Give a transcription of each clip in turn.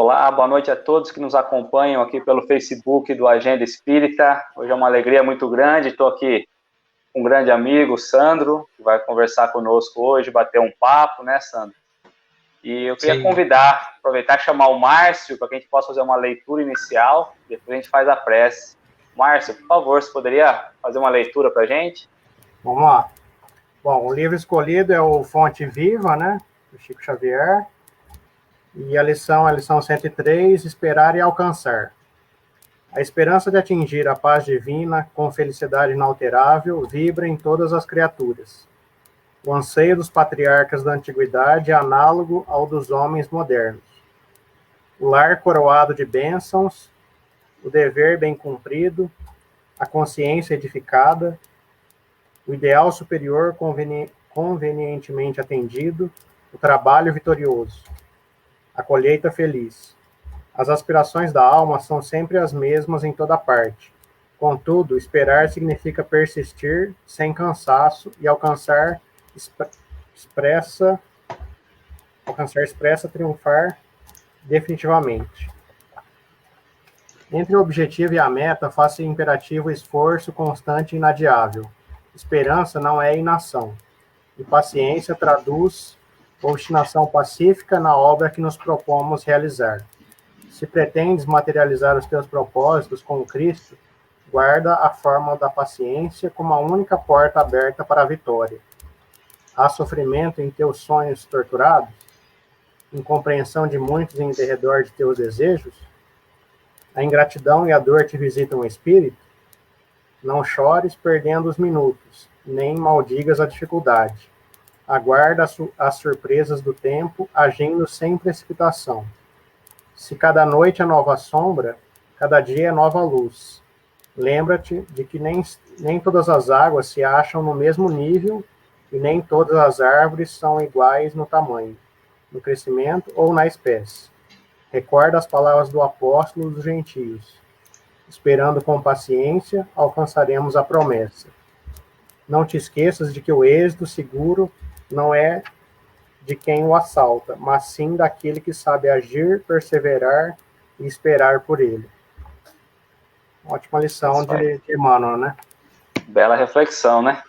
Olá, boa noite a todos que nos acompanham aqui pelo Facebook do Agenda Espírita. Hoje é uma alegria muito grande, estou aqui com um grande amigo, Sandro, que vai conversar conosco hoje, bater um papo, né, Sandro? E eu queria convidar, aproveitar e chamar o Márcio para que a gente possa fazer uma leitura inicial, depois a gente faz a prece. Márcio, por favor, você poderia fazer uma leitura para a gente? Vamos lá. Bom, o livro escolhido é o Fonte Viva, né, do Chico Xavier. E a lição 103, Esperar e Alcançar. A esperança de atingir a paz divina com felicidade inalterável vibra em todas as criaturas. O anseio dos patriarcas da antiguidade é análogo ao dos homens modernos. O lar coroado de bênçãos, o dever bem cumprido, a consciência edificada, o ideal superior convenientemente atendido, o trabalho vitorioso, a colheita feliz. As aspirações da alma são sempre as mesmas em toda parte. Contudo, esperar significa persistir sem cansaço e alcançar expressa, triunfar definitivamente. Entre o objetivo e a meta, faz-se imperativo o esforço constante e inadiável. Esperança não é inação. E paciência traduz obstinação pacífica na obra que nos propomos realizar. Se pretendes materializar os teus propósitos com Cristo, guarda a forma da paciência como a única porta aberta para a vitória. Há sofrimento em teus sonhos torturados? Incompreensão de muitos em derredor de teus desejos? A ingratidão e a dor te visitam o espírito? Não chores perdendo os minutos, nem maldigas a dificuldade. Aguarda as surpresas do tempo, agindo sem precipitação. Se cada noite é nova sombra, cada dia é nova luz. Lembra-te de que nem todas as águas se acham no mesmo nível e nem todas as árvores são iguais no tamanho, no crescimento ou na espécie. Recorda as palavras do apóstolo dos gentios. Esperando com paciência, alcançaremos a promessa. Não te esqueças de que o êxito seguro não é de quem o assalta, mas sim daquele que sabe agir, perseverar e esperar por ele. Ótima lição de Emmanuel, né? Bela reflexão, né?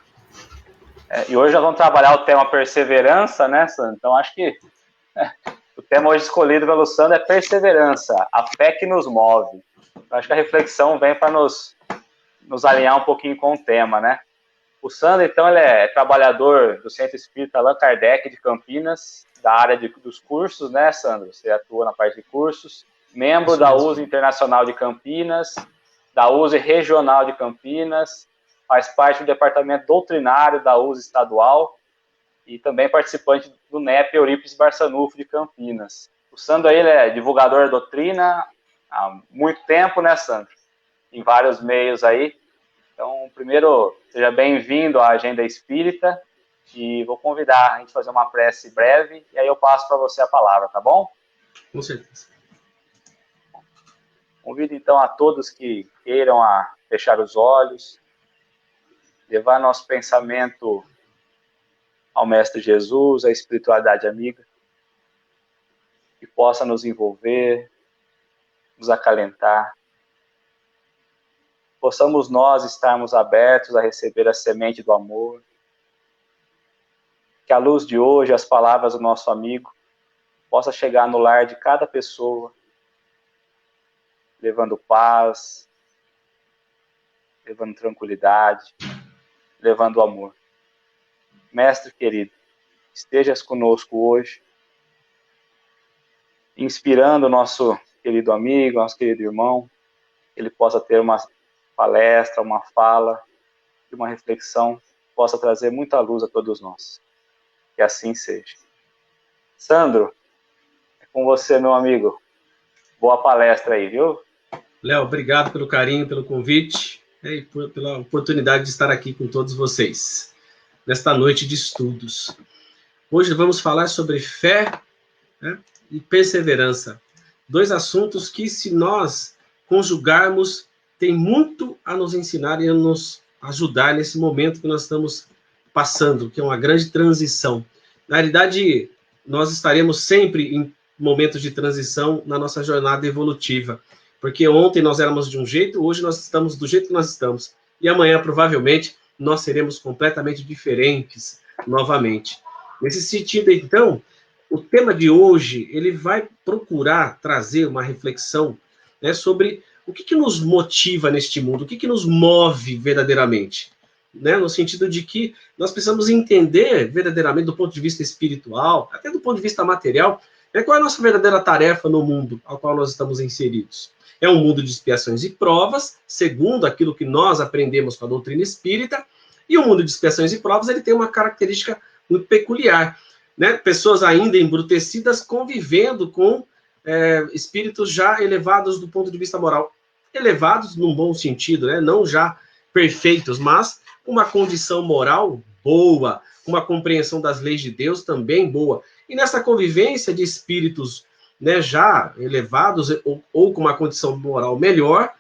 E hoje nós vamos trabalhar o tema perseverança, né, Sandro? Então, acho que o tema hoje escolhido pelo Sandro é perseverança, a fé que nos move. Eu acho que a reflexão vem para nos alinhar um pouquinho com o tema, né? O Sandro, então, ele é trabalhador do Centro Espírita Allan Kardec de Campinas, da área dos cursos, né, Sandro? Você atua na parte de cursos, membro da USE Internacional de Campinas, da USE Regional de Campinas, faz parte do departamento doutrinário da USE Estadual e também participante do NEP Eurípides Barçanufo de Campinas. O Sandro aí, ele é divulgador da doutrina há muito tempo, né, Sandro? Em vários meios aí. Então, primeiro, seja bem-vindo à Agenda Espírita e vou convidar a gente a fazer uma prece breve e aí eu passo para você a palavra, tá bom? Com certeza. Convido, então, a todos que queiram fechar os olhos, levar nosso pensamento ao Mestre Jesus, à espiritualidade amiga, que possa nos envolver, nos acalentar. Possamos nós estarmos abertos a receber a semente do amor. Que a luz de hoje, as palavras do nosso amigo, possa chegar no lar de cada pessoa, levando paz, levando tranquilidade, levando amor. Mestre querido, estejas conosco hoje, inspirando o nosso querido amigo, nosso querido irmão, que ele possa ter uma palestra, uma fala e uma reflexão que possa trazer muita luz a todos nós. Que assim seja. Sandro, é com você, meu amigo. Boa palestra aí, viu? Léo, obrigado pelo carinho, pelo convite e pela oportunidade de estar aqui com todos vocês nesta noite de estudos. Hoje vamos falar sobre fé, né, e perseverança. Dois assuntos que, se nós conjugarmos, tem muito a nos ensinar e a nos ajudar nesse momento que nós estamos passando, que é uma grande transição. Na realidade, nós estaremos sempre momentos de transição na nossa jornada evolutiva. Porque ontem nós éramos de um jeito, hoje nós estamos do jeito que nós estamos. E amanhã, provavelmente, nós seremos completamente diferentes novamente. Nesse sentido, então, o tema de hoje, ele vai procurar trazer uma reflexão, né, sobre o que nos motiva neste mundo, o que nos move verdadeiramente, né, no sentido de que nós precisamos entender verdadeiramente do ponto de vista espiritual, até do ponto de vista material, né, qual é a nossa verdadeira tarefa no mundo ao qual nós estamos inseridos. É um mundo de expiações e provas, segundo aquilo que nós aprendemos com a doutrina espírita, e o mundo de expiações e provas, ele tem uma característica muito peculiar, né? Pessoas ainda embrutecidas convivendo com espíritos já elevados do ponto de vista moral. Elevados num bom sentido, né? Não já perfeitos, mas com uma condição moral boa, com uma compreensão das leis de Deus também boa. E nessa convivência de espíritos, né, já elevados ou com uma condição moral melhor,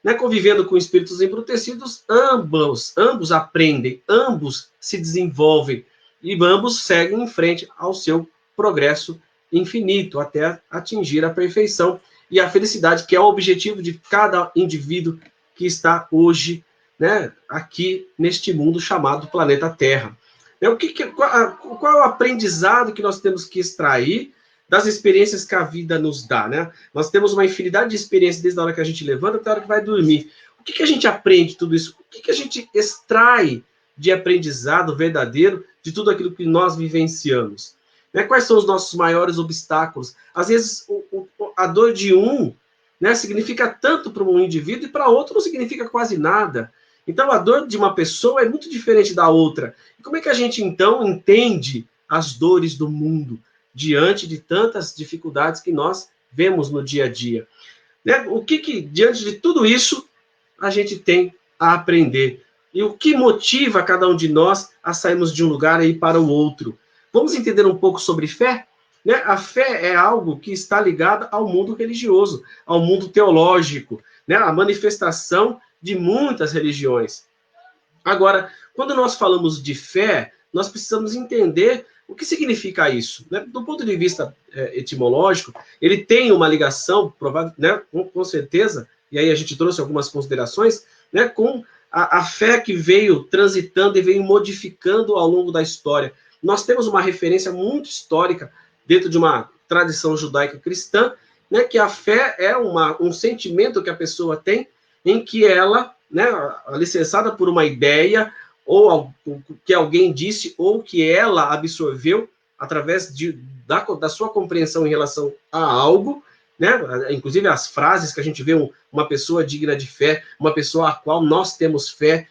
né, convivendo com espíritos embrutecidos, ambos aprendem, ambos se desenvolvem e ambos seguem em frente ao seu progresso infinito até atingir a perfeição e a felicidade, que é o objetivo de cada indivíduo que está hoje, né, aqui neste mundo chamado planeta Terra. Qual é o aprendizado que nós temos que extrair das experiências que a vida nos dá, né? Nós temos uma infinidade de experiências desde a hora que a gente levanta até a hora que vai dormir. O que a gente aprende de tudo isso? O que a gente extrai de aprendizado verdadeiro de tudo aquilo que nós vivenciamos? Né? Quais são os nossos maiores obstáculos? Às vezes, a dor de um, né, significa tanto para um indivíduo e para outro não significa quase nada. Então, a dor de uma pessoa é muito diferente da outra. E como é que a gente, então, entende as dores do mundo diante de tantas dificuldades que nós vemos no dia a dia? Né? O que, diante de tudo isso, a gente tem a aprender? E o que motiva cada um de nós a sairmos de um lugar e ir para o outro? Vamos entender um pouco sobre fé? Né? A fé é algo que está ligado ao mundo religioso, ao mundo teológico, né? A manifestação de muitas religiões. Agora, quando nós falamos de fé, nós precisamos entender o que significa isso. Né? Do ponto de vista etimológico, ele tem uma ligação, né, com certeza, e aí a gente trouxe algumas considerações, né, com a fé que veio transitando e veio modificando ao longo da história. Nós temos uma referência muito histórica dentro de uma tradição judaica cristã, né, que a fé é um sentimento que a pessoa tem em que ela, né, alicerçada por uma ideia, ou que alguém disse, ou que ela absorveu através da sua compreensão em relação a algo, né? Inclusive as frases que a gente vê, uma pessoa digna de fé, uma pessoa a qual nós temos fé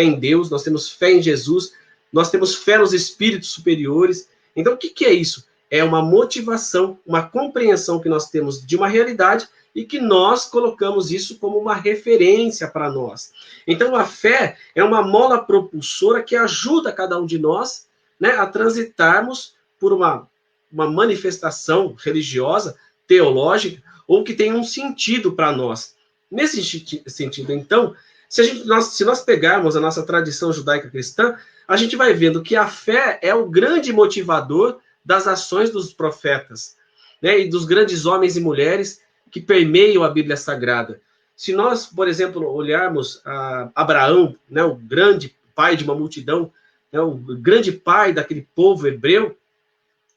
em Deus, nós temos fé em Jesus, nós temos fé nos espíritos superiores. Então, o que é isso? É uma motivação, uma compreensão que nós temos de uma realidade e que nós colocamos isso como uma referência para nós. Então, a fé é uma mola propulsora que ajuda cada um de nós, né, a transitarmos por uma manifestação religiosa, teológica, ou que tem um sentido para nós. Nesse sentido, então, se nós pegarmos a nossa tradição judaica cristã, a gente vai vendo que a fé é o grande motivador das ações dos profetas, né, e dos grandes homens e mulheres que permeiam a Bíblia Sagrada. Se nós, por exemplo, olharmos a Abraão, né, o grande pai de uma multidão, né, o grande pai daquele povo hebreu,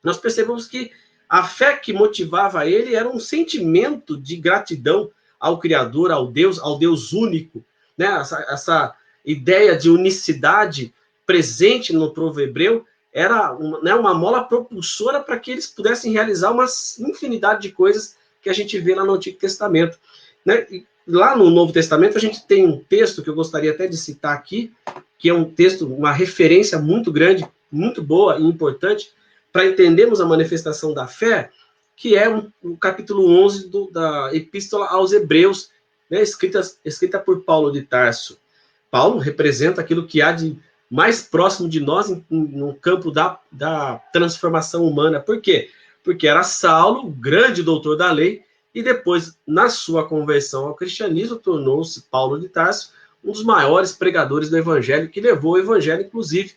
nós percebemos que a fé que motivava ele era um sentimento de gratidão ao Criador, ao Deus único, né, essa ideia de unicidade presente no povo hebreu era uma mola propulsora para que eles pudessem realizar uma infinidade de coisas que a gente vê lá no Antigo Testamento. Né? E lá no Novo Testamento, a gente tem um texto que eu gostaria até de citar aqui, que é um texto, uma referência muito grande, muito boa e importante, para entendermos a manifestação da fé, que é o capítulo 11 da Epístola aos Hebreus, né? escrita por Paulo de Tarso. Paulo representa aquilo que há de mais próximo de nós no campo da transformação humana. Por quê? Porque era Saulo, o grande doutor da lei, e depois, na sua conversão ao cristianismo, tornou-se Paulo de Tarso um dos maiores pregadores do evangelho, que levou o evangelho, inclusive,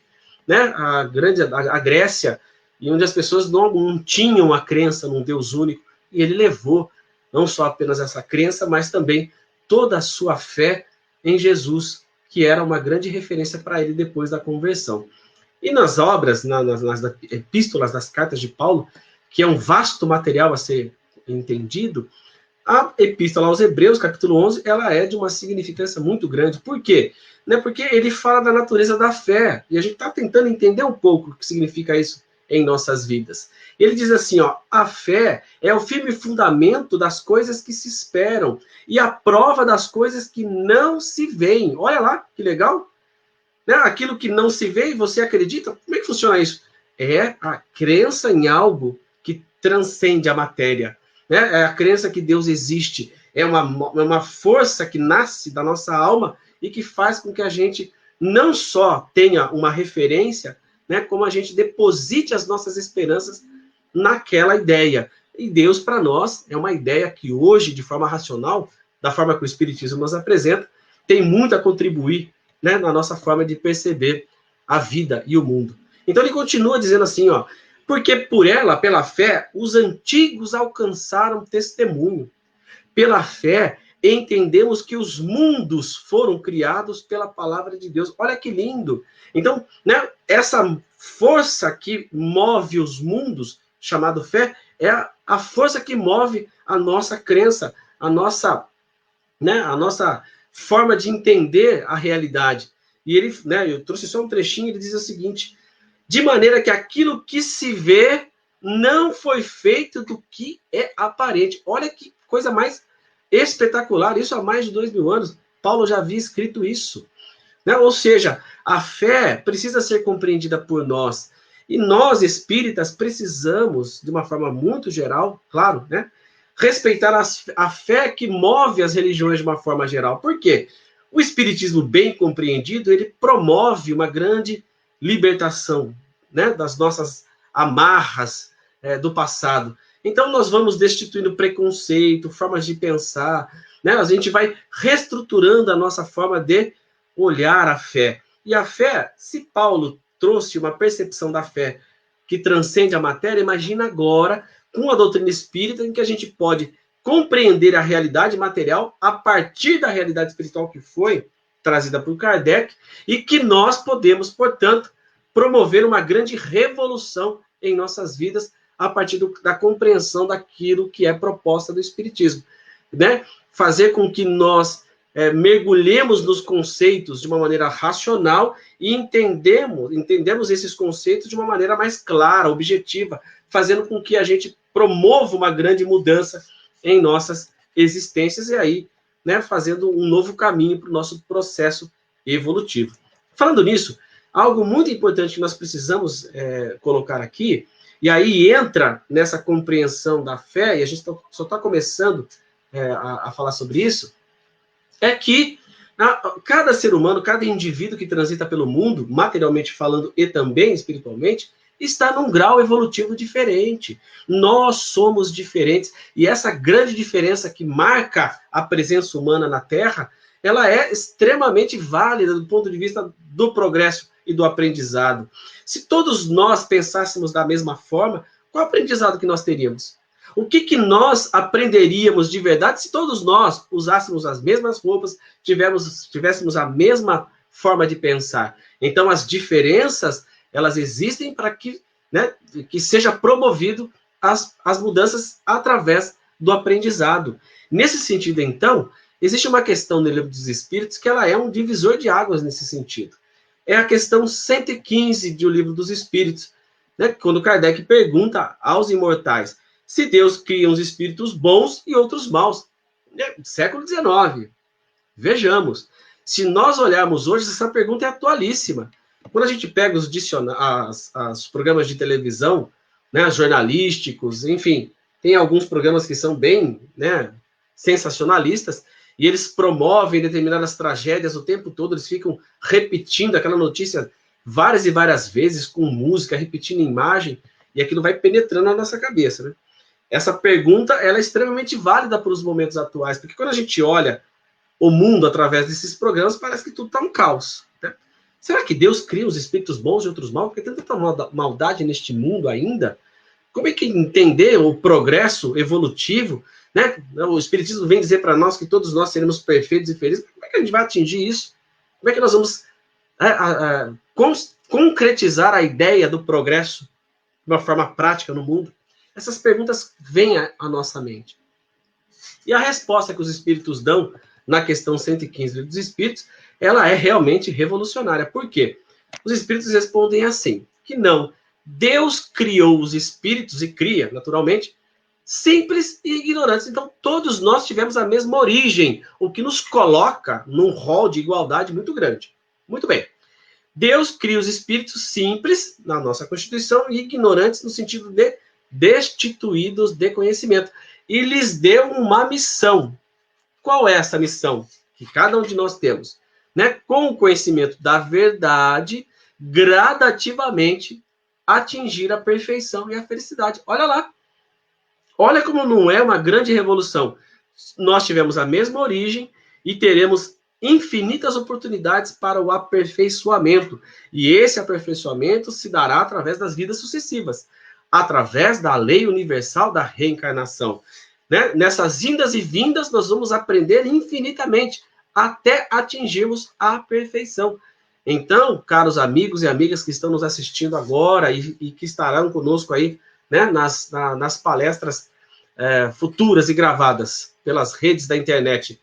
né, a Grécia, e onde as pessoas não tinham a crença num Deus único, e ele levou não só apenas essa crença, mas também toda a sua fé em Jesus, que era uma grande referência para ele depois da conversão. E nas obras, nas epístolas, nas cartas de Paulo, que é um vasto material a ser entendido, a epístola aos Hebreus, capítulo 11, ela é de uma significância muito grande. Por quê? Porque ele fala da natureza da fé, e a gente está tentando entender um pouco o que significa isso em nossas vidas. Ele diz assim, ó, a fé é o firme fundamento das coisas que se esperam e a prova das coisas que não se veem. Olha lá, que legal. Né? Aquilo que não se vê e você acredita, como é que funciona isso? É a crença em algo que transcende a matéria. Né? É a crença que Deus existe. É uma força que nasce da nossa alma e que faz com que a gente não só tenha uma referência, né, como a gente deposite as nossas esperanças naquela ideia. E Deus, para nós, é uma ideia que hoje, de forma racional, da forma que o Espiritismo nos apresenta, tem muito a contribuir, né, na nossa forma de perceber a vida e o mundo. Então ele continua dizendo assim, ó, porque por ela, pela fé, os antigos alcançaram testemunho. Pela fé, entendemos que os mundos foram criados pela palavra de Deus. Olha que lindo! Então, né, essa força que move os mundos, chamado fé, é a força que move a nossa crença, a nossa forma de entender a realidade. E ele, né, eu trouxe só um trechinho, ele diz o seguinte, de maneira que aquilo que se vê não foi feito do que é aparente. Olha que coisa mais espetacular, isso há mais de 2000 anos. Paulo já havia escrito isso. Né? Ou seja, a fé precisa ser compreendida por nós. E nós, espíritas, precisamos, de uma forma muito geral, claro, né, respeitar a fé que move as religiões de uma forma geral. Por quê? O espiritismo bem compreendido, ele promove uma grande libertação, né, das nossas amarras do passado. Então, nós vamos destituindo preconceito, formas de pensar, né? A gente vai reestruturando a nossa forma de olhar a fé. E a fé, se Paulo trouxe uma percepção da fé que transcende a matéria, imagina agora com a doutrina espírita, em que a gente pode compreender a realidade material a partir da realidade espiritual que foi trazida por Kardec, e que nós podemos, portanto, promover uma grande revolução em nossas vidas a partir da compreensão daquilo que é proposta do Espiritismo. Né? Fazer com que nós mergulhemos nos conceitos de uma maneira racional e entendemos esses conceitos de uma maneira mais clara, objetiva, fazendo com que a gente promova uma grande mudança em nossas existências e aí, né, fazendo um novo caminho para o nosso processo evolutivo. Falando nisso, algo muito importante que nós precisamos colocar aqui, e aí entra nessa compreensão da fé, e a gente só está começando a falar sobre isso, é que cada ser humano, cada indivíduo que transita pelo mundo, materialmente falando e também espiritualmente, está num grau evolutivo diferente. Nós somos diferentes, e essa grande diferença que marca a presença humana na Terra, ela é extremamente válida do ponto de vista do progresso e do aprendizado. Se todos nós pensássemos da mesma forma, qual aprendizado que nós teríamos? O que nós aprenderíamos de verdade se todos nós usássemos as mesmas roupas, tivéssemos a mesma forma de pensar? Então, as diferenças, elas existem para que, né, que seja promovido as mudanças através do aprendizado. Nesse sentido, então, existe uma questão no Livro dos Espíritos que ela é um divisor de águas nesse sentido. É a questão 115 do Livro dos Espíritos, né, quando Kardec pergunta aos imortais se Deus cria uns espíritos bons e outros maus. Século XIX. Vejamos. Se nós olharmos hoje, essa pergunta é atualíssima. Quando a gente pega os programas de televisão, né, jornalísticos, enfim, tem alguns programas que são bem, né, sensacionalistas, e eles promovem determinadas tragédias o tempo todo, eles ficam repetindo aquela notícia várias e várias vezes, com música, repetindo imagem, e aquilo vai penetrando na nossa cabeça, né? Essa pergunta, ela é extremamente válida para os momentos atuais, porque quando a gente olha o mundo através desses programas, parece que tudo está um caos, né? Será que Deus cria os espíritos bons e outros maus? Porque tem tanta maldade neste mundo ainda. Como é que entender o progresso evolutivo, né? O Espiritismo vem dizer para nós que todos nós seremos perfeitos e felizes. Como é que a gente vai atingir isso? Como é que nós vamos concretizar a ideia do progresso de uma forma prática no mundo? Essas perguntas vêm à nossa mente. E a resposta que os espíritos dão na questão 115 dos espíritos, ela é realmente revolucionária. Por quê? Os espíritos respondem assim, que não, Deus criou os espíritos, e cria, naturalmente, simples e ignorantes. Então, todos nós tivemos a mesma origem, o que nos coloca num rol de igualdade muito grande. Muito bem. Deus cria os espíritos simples, na nossa Constituição, e ignorantes no sentido de destituídos de conhecimento. E lhes deu uma missão. Qual é essa missão? Que cada um de nós temos. Né? Com o conhecimento da verdade, gradativamente atingir a perfeição e a felicidade. Olha lá. Olha como não é uma grande revolução. Nós tivemos a mesma origem e teremos infinitas oportunidades para o aperfeiçoamento. E esse aperfeiçoamento se dará através das vidas sucessivas, através da lei universal da reencarnação. Né? Nessas indas e vindas, nós vamos aprender infinitamente, até atingirmos a perfeição. Então, caros amigos e amigas que estão nos assistindo agora e que estarão conosco aí, né, nas palestras futuras e gravadas pelas redes da internet,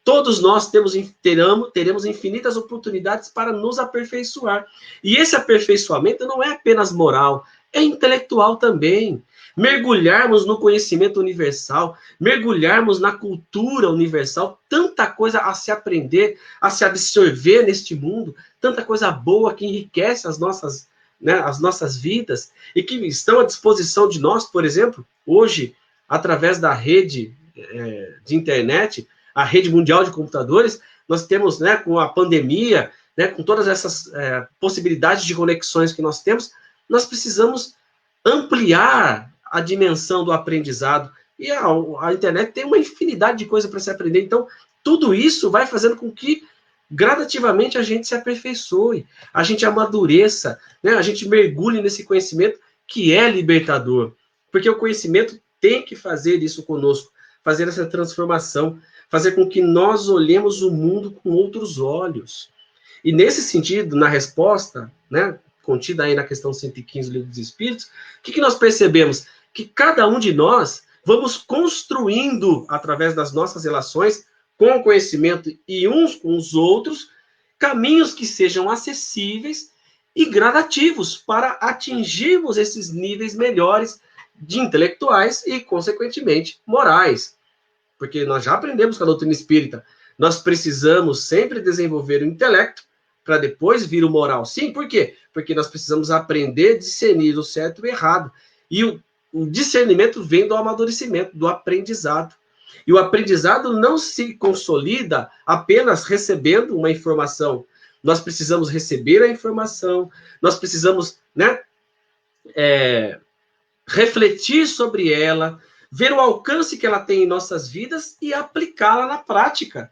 todos nós teremos infinitas oportunidades para nos aperfeiçoar. E esse aperfeiçoamento não é apenas moral, é intelectual também. Mergulharmos no conhecimento universal, mergulharmos na cultura universal, tanta coisa a se aprender, a se absorver neste mundo, tanta coisa boa que enriquece as nossas vidas e que estão à disposição de nós, por exemplo, hoje, através da rede de internet, a rede mundial de computadores, nós temos, né, com a pandemia, né, com todas essas possibilidades de conexões que nós temos, nós precisamos ampliar a dimensão do aprendizado. E a internet tem uma infinidade de coisas para se aprender. Então, tudo isso vai fazendo com que, gradativamente, a gente se aperfeiçoe, a gente amadureça, né? A gente mergulhe nesse conhecimento que é libertador. Porque o conhecimento tem que fazer isso conosco, fazer essa transformação, fazer com que nós olhemos o mundo com outros olhos. E, nesse sentido, na resposta, né, contida aí na questão 115 do Livro dos Espíritos, o que nós percebemos? Que cada um de nós vamos construindo, através das nossas relações com o conhecimento e uns com os outros, caminhos que sejam acessíveis e gradativos para atingirmos esses níveis melhores de intelectuais e, consequentemente, morais. Porque nós já aprendemos com a doutrina espírita, nós precisamos sempre desenvolver o intelecto para depois vir o moral. Sim, por quê? Porque nós precisamos aprender a discernir o certo e o errado. E o discernimento vem do amadurecimento, do aprendizado. E o aprendizado não se consolida apenas recebendo uma informação. Nós precisamos receber a informação, nós precisamos, né, refletir sobre ela, ver o alcance que ela tem em nossas vidas e aplicá-la na prática.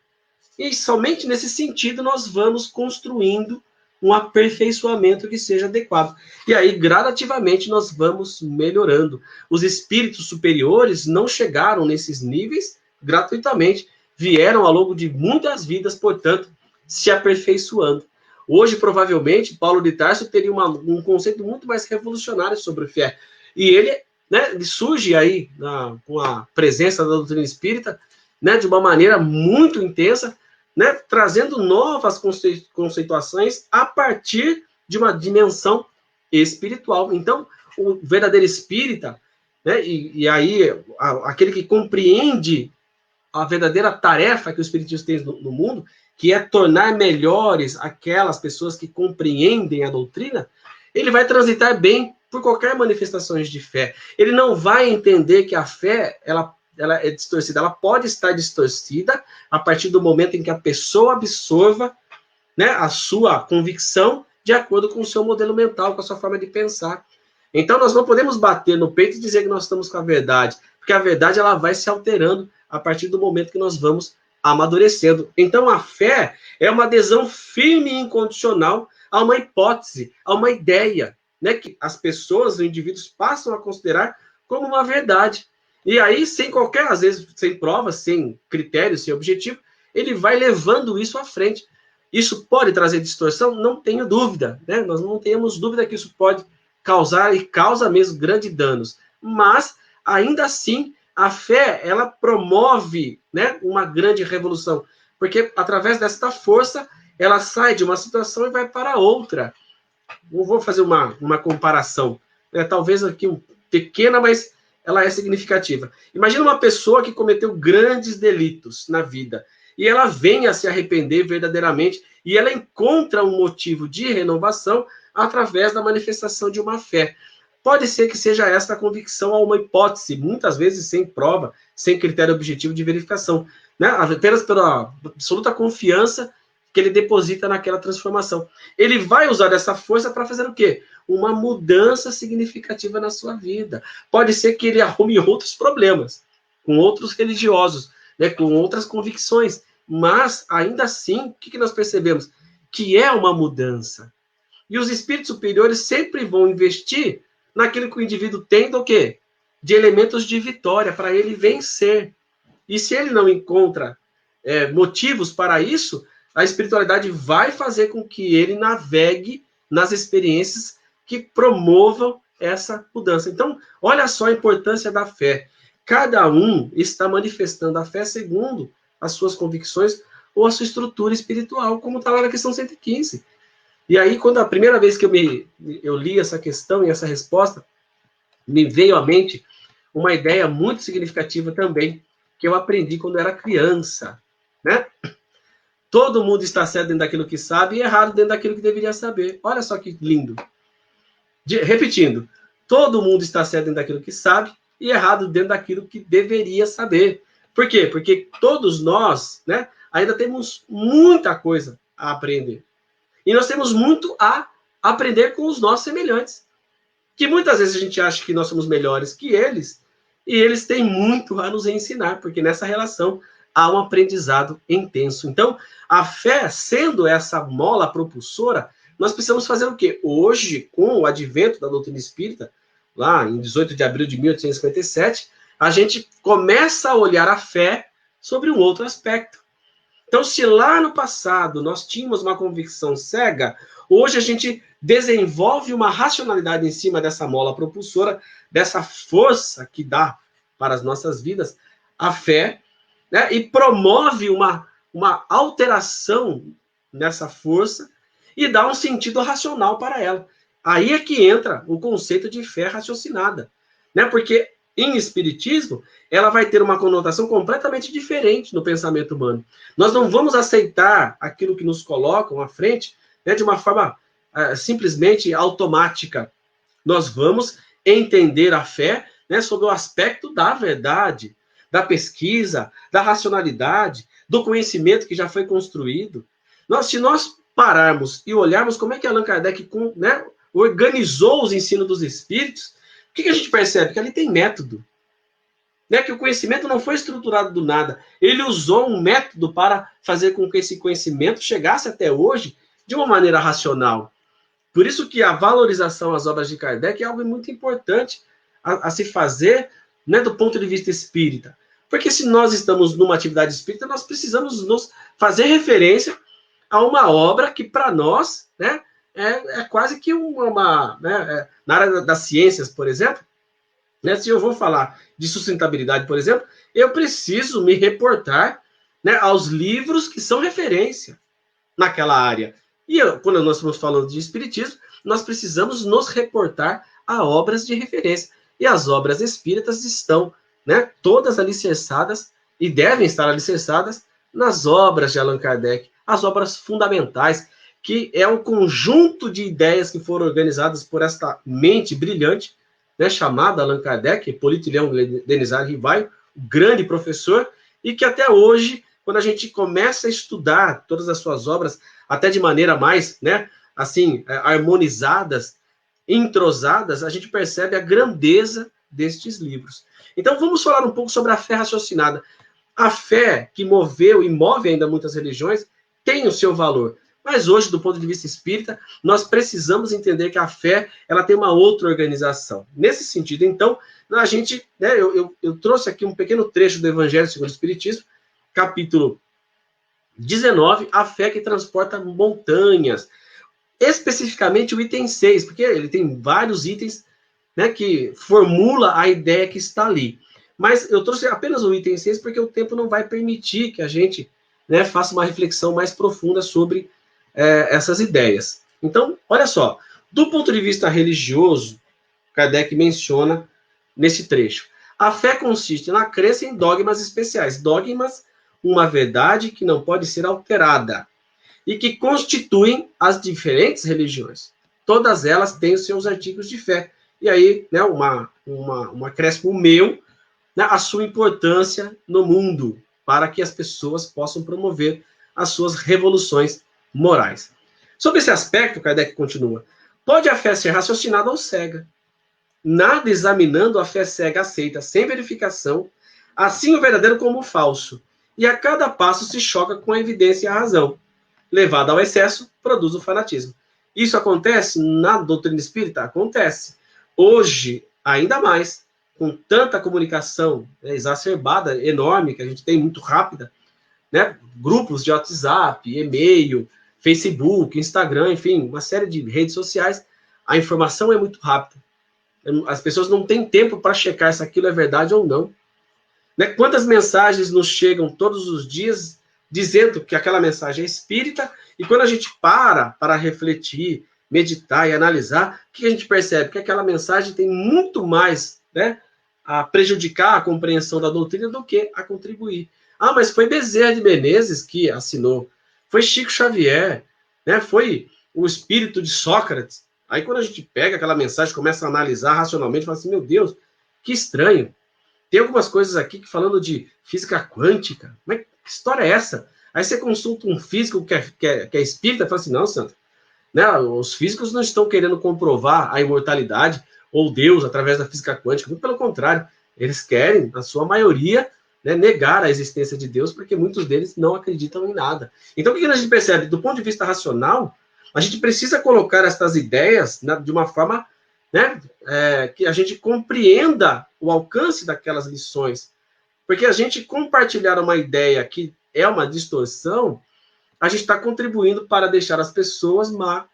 E somente nesse sentido nós vamos construindo um aperfeiçoamento que seja adequado. E aí, gradativamente, nós vamos melhorando. Os espíritos superiores não chegaram nesses níveis gratuitamente, vieram ao longo de muitas vidas, portanto, se aperfeiçoando. Hoje, provavelmente, Paulo de Tarso teria um conceito muito mais revolucionário sobre fé. E ele, né, ele surge aí com a presença da doutrina espírita, né, de uma maneira muito intensa, né, trazendo novas conceituações a partir de uma dimensão espiritual. Então, o verdadeiro espírita, né, e aí aquele que compreende a verdadeira tarefa que o espiritismo tem no mundo, que é tornar melhores aquelas pessoas que compreendem a doutrina, ele vai transitar bem por qualquer manifestação de fé. Ele não vai entender que a fé, ela é distorcida. Ela pode estar distorcida a partir do momento em que a pessoa absorva, né, a sua convicção de acordo com o seu modelo mental, com a sua forma de pensar. Então, nós não podemos bater no peito e dizer que nós estamos com a verdade, porque a verdade ela vai se alterando a partir do momento que nós vamos amadurecendo. Então, a fé é uma adesão firme e incondicional a uma hipótese, a uma ideia, né, que as pessoas, os indivíduos passam a considerar como uma verdade. E aí, sem qualquer, às vezes, sem prova, sem critério, sem objetivo, ele vai levando isso à frente. Isso pode trazer distorção? Não tenho dúvida, né? Nós não temos dúvida que isso pode causar e causa mesmo grandes danos. Mas, ainda assim, a fé, ela promove, né, uma grande revolução. Porque, através desta força, ela sai de uma situação e vai para outra. Eu vou fazer uma comparação, né? Talvez aqui pequena, mas ela é significativa. Imagina uma pessoa que cometeu grandes delitos na vida, e ela vem a se arrepender verdadeiramente, e ela encontra um motivo de renovação através da manifestação de uma fé. Pode ser que seja esta a convicção a uma hipótese, muitas vezes sem prova, sem critério objetivo de verificação, né? Apenas pela absoluta confiança que ele deposita naquela transformação. Ele vai usar dessa força para fazer o quê? Uma mudança significativa na sua vida. Pode ser que ele arrume outros problemas, com outros religiosos, né, com outras convicções, mas, ainda assim, o que nós percebemos? Que é uma mudança. E os espíritos superiores sempre vão investir naquilo que o indivíduo tem do quê? De elementos de vitória, para ele vencer. E se ele não encontra motivos para isso, a espiritualidade vai fazer com que ele navegue nas experiências que promovam essa mudança. Então, olha só a importância da fé. Cada um está manifestando a fé segundo as suas convicções ou a sua estrutura espiritual, como está lá na questão 115. E aí, quando a primeira vez que eu li essa questão e essa resposta, me veio à mente uma ideia muito significativa também, que eu aprendi quando era criança, né? Todo mundo está certo dentro daquilo que sabe e errado dentro daquilo que deveria saber. Olha só que lindo. Repetindo, todo mundo está certo dentro daquilo que sabe e errado dentro daquilo que deveria saber. Por quê? Porque todos nós, né, ainda temos muita coisa a aprender. E nós temos muito a aprender com os nossos semelhantes. Que muitas vezes a gente acha que nós somos melhores que eles, e eles têm muito a nos ensinar, porque nessa relação há um aprendizado intenso. Então, a fé, sendo essa mola propulsora, nós precisamos fazer o quê? Hoje, com o advento da doutrina espírita, lá em 18 de abril de 1857, a gente começa a olhar a fé sobre um outro aspecto. Então, se lá no passado nós tínhamos uma convicção cega, hoje a gente desenvolve uma racionalidade em cima dessa mola propulsora, dessa força que dá para as nossas vidas, a fé, né, e promove uma alteração nessa força e dá um sentido racional para ela. Aí é que entra o conceito de fé raciocinada, né? Porque em espiritismo ela vai ter uma conotação completamente diferente no pensamento humano. Nós não vamos aceitar aquilo que nos colocam à frente, né, de uma forma simplesmente automática. Nós vamos entender a fé, né, sob o aspecto da verdade, da pesquisa, da racionalidade, do conhecimento que já foi construído. Se nós pararmos e olharmos como é que Allan Kardec, né, organizou os ensinos dos espíritos, o que a gente percebe? Que ali tem método. Né? Que o conhecimento não foi estruturado do nada. Ele usou um método para fazer com que esse conhecimento chegasse até hoje de uma maneira racional. Por isso que a valorização às obras de Kardec é algo muito importante a se fazer, né, do ponto de vista espírita. Porque se nós estamos numa atividade espírita, nós precisamos nos fazer referência a uma obra que, para nós, né, é quase que na área das ciências, por exemplo, né, se eu vou falar de sustentabilidade, por exemplo, eu preciso me reportar, né, aos livros que são referência naquela área. E quando nós estamos falando de espiritismo, nós precisamos nos reportar a obras de referência. E as obras espíritas estão, né, todas alicerçadas, e devem estar alicerçadas, nas obras de Allan Kardec, as obras fundamentais, que é um conjunto de ideias que foram organizadas por esta mente brilhante, né, chamada Allan Kardec, Hipólito Leão Denizar Rivaio, grande professor, e que até hoje, quando a gente começa a estudar todas as suas obras, até de maneira mais, né, assim, harmonizadas, entrosadas, a gente percebe a grandeza destes livros. Então, vamos falar um pouco sobre a fé raciocinada. A fé que moveu e move ainda muitas religiões tem o seu valor, Mas hoje, do ponto de vista espírita, nós precisamos entender que a fé, ela tem uma outra organização. Nesse sentido, então, a gente, né, eu trouxe aqui um pequeno trecho do Evangelho segundo o Espiritismo, capítulo 19, a fé que transporta montanhas. Especificamente o item 6, porque ele tem vários itens, né, que formula a ideia que está ali. Mas eu trouxe apenas o item 6 porque o tempo não vai permitir que a gente, né, faça uma reflexão mais profunda sobre essas ideias. Então, olha só, do ponto de vista religioso, Kardec menciona nesse trecho, a fé consiste na crença em dogmas especiais. Dogmas, uma verdade que não pode ser alterada e que constituem as diferentes religiões. Todas elas têm os seus artigos de fé. E aí, né, um acréscimo meu, né, a sua importância no mundo, para que as pessoas possam promover as suas revoluções morais. Sobre esse aspecto, Kardec continua, pode a fé ser raciocinada ou cega. Nada examinando a fé cega aceita, sem verificação, assim o verdadeiro como o falso. E a cada passo se choca com a evidência e a razão. Levado ao excesso, produz o fanatismo. Isso acontece na doutrina espírita? Acontece. Hoje, ainda mais, com tanta comunicação exacerbada, enorme, que a gente tem muito rápida, né? Grupos de WhatsApp, e-mail, Facebook, Instagram, enfim, uma série de redes sociais, a informação é muito rápida. As pessoas não têm tempo para checar se aquilo é verdade ou não. Né? Quantas mensagens nos chegam todos os dias dizendo que aquela mensagem é espírita, e quando a gente para refletir, meditar e analisar, o que a gente percebe? Que aquela mensagem tem muito mais, né, a prejudicar a compreensão da doutrina do que a contribuir. Ah, mas foi Bezerra de Menezes que assinou, foi Chico Xavier, né, foi o espírito de Sócrates. Aí quando a gente pega aquela mensagem, começa a analisar racionalmente, fala assim, meu Deus, que estranho. Tem algumas coisas aqui que falando de física quântica, mas que história é essa? Aí você consulta um físico que é espírita e fala assim, não, Sandro, né, os físicos não estão querendo comprovar a imortalidade ou Deus através da física quântica, muito pelo contrário, eles querem, na sua maioria, né, negar a existência de Deus, porque muitos deles não acreditam em nada. Então, o que a gente percebe? Do ponto de vista racional, a gente precisa colocar essas ideias, né, de uma forma, né, que a gente compreenda o alcance daquelas lições. Porque a gente compartilhar uma ideia que é uma distorção, a gente está contribuindo para deixar as pessoas mal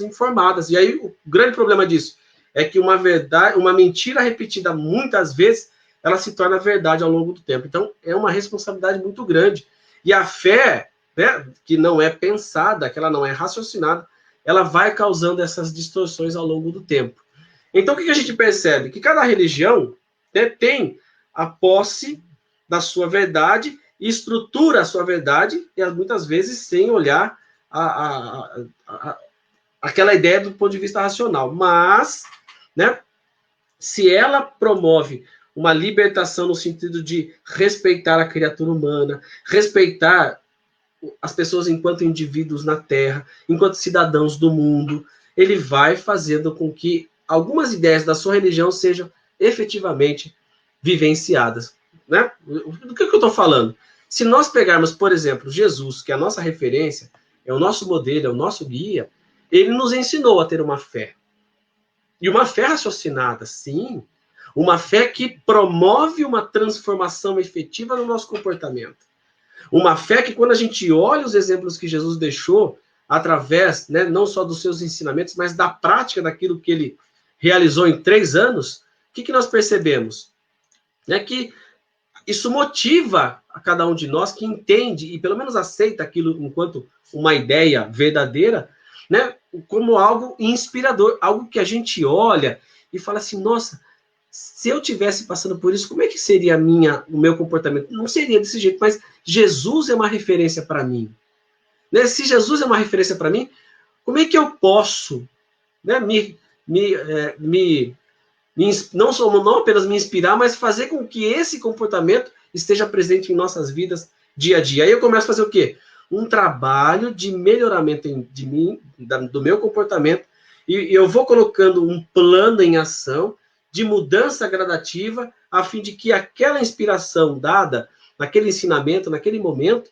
informadas. E aí, o grande problema disso é que uma mentira repetida muitas vezes, ela se torna verdade ao longo do tempo. Então, é uma responsabilidade muito grande. E a fé, né, que não é pensada, que ela não é raciocinada, ela vai causando essas distorções ao longo do tempo. Então, o que a gente percebe? Que cada religião, né, tem a posse da sua verdade e estrutura a sua verdade, e muitas vezes sem olhar aquela ideia do ponto de vista racional. Mas, né, se ela promove uma libertação no sentido de respeitar a criatura humana, respeitar as pessoas enquanto indivíduos na Terra, enquanto cidadãos do mundo, ele vai fazendo com que algumas ideias da sua religião sejam efetivamente vivenciadas. Né? Do que eu estou falando? Se nós pegarmos, por exemplo, Jesus, que é a nossa referência, é o nosso modelo, é o nosso guia, ele nos ensinou a ter uma fé. E uma fé raciocinada, sim. Uma fé que promove uma transformação efetiva no nosso comportamento. Uma fé que, quando a gente olha os exemplos que Jesus deixou, através, né, não só dos seus ensinamentos, mas da prática daquilo que ele realizou em 3 anos, o que nós percebemos? É que isso motiva a cada um de nós que entende e pelo menos aceita aquilo enquanto uma ideia verdadeira, né, como algo inspirador, algo que a gente olha e fala assim, nossa, se eu tivesse passando por isso, como é que seria o meu comportamento? Não seria desse jeito, mas Jesus é uma referência para mim. Né? Se Jesus é uma referência para mim, como é que eu posso, né, não apenas me inspirar, mas fazer com que esse comportamento esteja presente em nossas vidas dia a dia? Aí eu começo a fazer o quê? Um trabalho de melhoramento de mim, do meu comportamento, e eu vou colocando um plano em ação de mudança gradativa, a fim de que aquela inspiração dada, naquele ensinamento, naquele momento,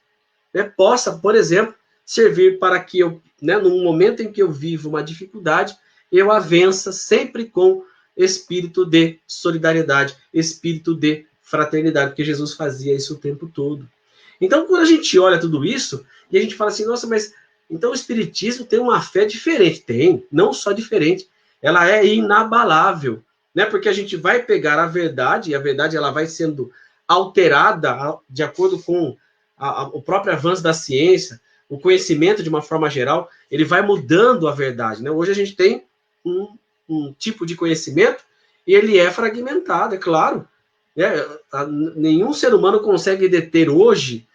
né, possa, por exemplo, servir para que eu, né, no momento em que eu vivo uma dificuldade, eu a vença sempre com espírito de solidariedade, espírito de fraternidade, porque Jesus fazia isso o tempo todo. Então, quando a gente olha tudo isso, e a gente fala assim, nossa, mas então o Espiritismo tem uma fé diferente. Tem, não só diferente, ela é inabalável, né? Porque a gente vai pegar a verdade, e a verdade ela vai sendo alterada de acordo com o próprio avanço da ciência, o conhecimento de uma forma geral, ele vai mudando a verdade, né? Hoje a gente tem um tipo de conhecimento e ele é fragmentado, é claro. Nenhum ser humano consegue deter hoje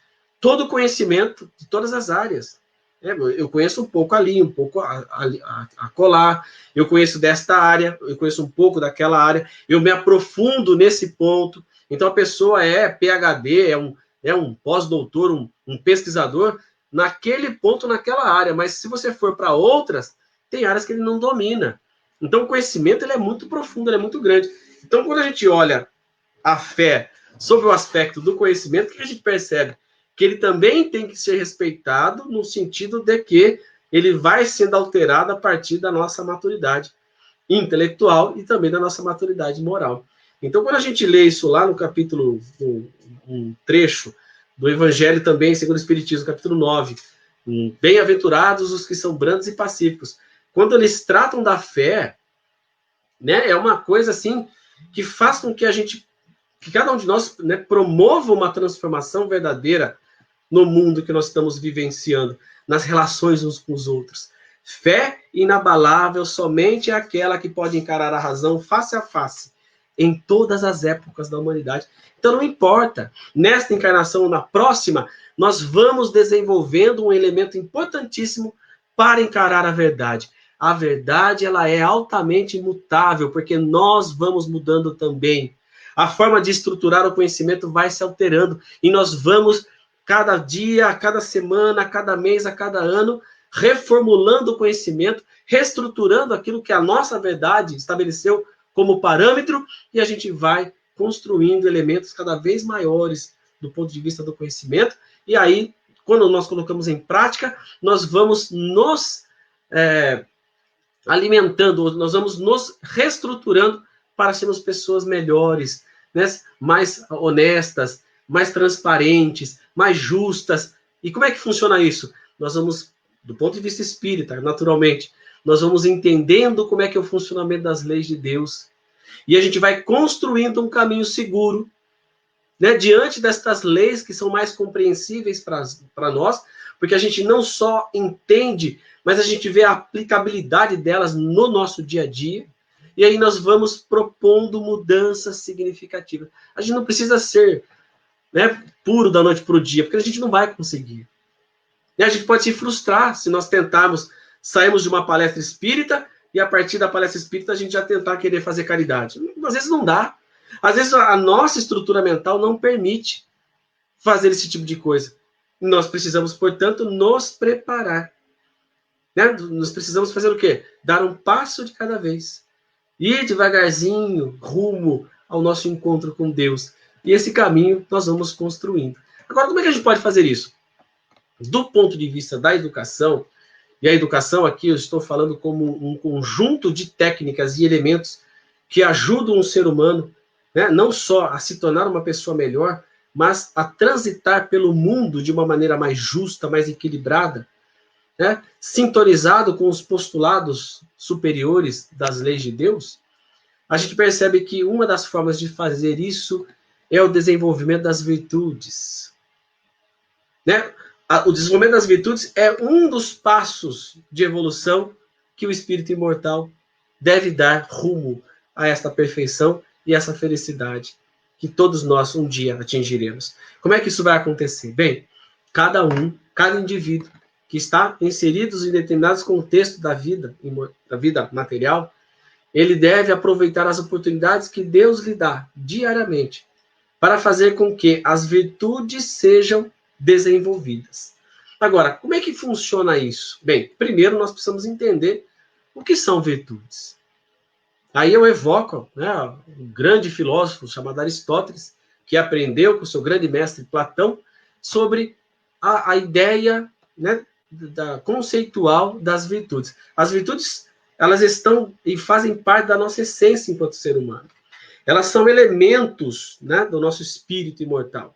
todo o conhecimento de todas as áreas. Eu conheço um pouco ali, um pouco a colar, eu conheço desta área, eu conheço um pouco daquela área, eu me aprofundo nesse ponto. Então a pessoa é PhD, é um pós-doutor, um pesquisador naquele ponto, naquela área, mas se você for para outras, tem áreas que ele não domina. Então o conhecimento ele é muito profundo, ele é muito grande. Então quando a gente olha a fé sobre o aspecto do conhecimento, que a gente percebe que ele também tem que ser respeitado no sentido de que ele vai sendo alterado a partir da nossa maturidade intelectual e também da nossa maturidade moral. Então, quando a gente lê isso lá no capítulo, um trecho do Evangelho também, segundo o Espiritismo, capítulo 9, bem-aventurados os que são brandos e pacíficos. Quando eles tratam da fé, né, é uma coisa assim que faz com que que cada um de nós, né, promova uma transformação verdadeira no mundo que nós estamos vivenciando, nas relações uns com os outros. Fé inabalável somente é aquela que pode encarar a razão face a face, em todas as épocas da humanidade. Então não importa, nesta encarnação ou na próxima, nós vamos desenvolvendo um elemento importantíssimo para encarar a verdade. A verdade, ela é altamente imutável, porque nós vamos mudando também. A forma de estruturar o conhecimento vai se alterando, e nós vamos cada dia, a cada semana, a cada mês, a cada ano, reformulando o conhecimento, reestruturando aquilo que a nossa verdade estabeleceu como parâmetro, e a gente vai construindo elementos cada vez maiores do ponto de vista do conhecimento, e aí, quando nós colocamos em prática, nós vamos nos alimentando, nós vamos nos reestruturando para sermos pessoas melhores, né? Mais honestas, mais transparentes, mais justas. E como é que funciona isso? Nós vamos, do ponto de vista espírita, naturalmente, nós vamos entendendo como é que é o funcionamento das leis de Deus. E a gente vai construindo um caminho seguro, né, diante destas leis que são mais compreensíveis para nós, porque a gente não só entende, mas a gente vê a aplicabilidade delas no nosso dia a dia. E aí nós vamos propondo mudanças significativas. A gente não precisa ser, né, puro da noite para o dia, porque a gente não vai conseguir. E a gente pode se frustrar se nós tentarmos, sairmos de uma palestra espírita e a partir da palestra espírita a gente já tentar querer fazer caridade. Às vezes não dá. Às vezes a nossa estrutura mental não permite fazer esse tipo de coisa. Nós precisamos, portanto, nos preparar. Né? Nós precisamos fazer o quê? Dar um passo de cada vez. Ir devagarzinho rumo ao nosso encontro com Deus. E esse caminho nós vamos construindo. Agora, como é que a gente pode fazer isso? Do ponto de vista da educação, e a educação aqui eu estou falando como um conjunto de técnicas e elementos que ajudam o ser humano, né, não só a se tornar uma pessoa melhor, mas a transitar pelo mundo de uma maneira mais justa, mais equilibrada, né, sintonizado com os postulados superiores das leis de Deus, a gente percebe que uma das formas de fazer isso é o desenvolvimento das virtudes. Né? O desenvolvimento das virtudes é um dos passos de evolução que o espírito imortal deve dar rumo a esta perfeição e essa felicidade que todos nós um dia atingiremos. Como é que isso vai acontecer? Bem, cada indivíduo que está inserido em determinados contextos da vida material, ele deve aproveitar as oportunidades que Deus lhe dá diariamente para fazer com que as virtudes sejam desenvolvidas. Agora, como é que funciona isso? Bem, primeiro nós precisamos entender o que são virtudes. Aí eu evoco, né, um grande filósofo chamado Aristóteles, que aprendeu com o seu grande mestre Platão sobre a ideia, né, conceitual das virtudes. As virtudes, elas estão e fazem parte da nossa essência enquanto ser humano. Elas são elementos, né, do nosso espírito imortal.